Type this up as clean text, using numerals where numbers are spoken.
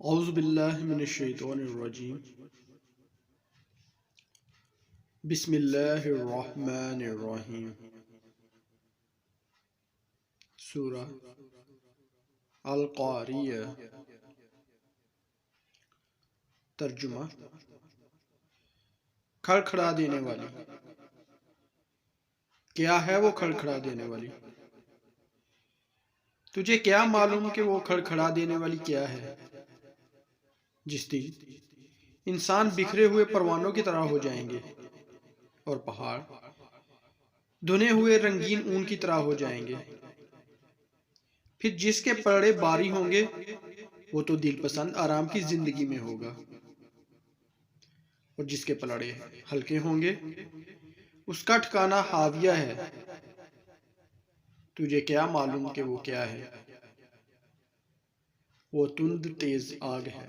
اعوذ باللہ من الشیطان الرجیم بسم اللہ الرحمن الرحیم سورہ القاریہ۔ ترجمہ: کھڑکھڑا دینے والی۔ کیا ہے وہ کھڑکھڑا دینے والی؟ تجھے کیا معلوم کہ وہ کھڑکھڑا دینے والی کیا ہے؟ جس دن انسان بکھرے ہوئے پروانوں کی طرح ہو جائیں گے اور پہاڑ دھنے ہوئے رنگین اون کی طرح ہو جائیں گے، پھر جس کے پلڑے باری ہوں گے وہ تو دل پسند آرام کی زندگی میں ہوگا، اور جس کے پلڑے ہلکے ہوں گے اس کا ٹھکانہ ہاویہ ہے۔ تجھے کیا معلوم کہ وہ کیا ہے؟ وہ تند تیز آگ ہے۔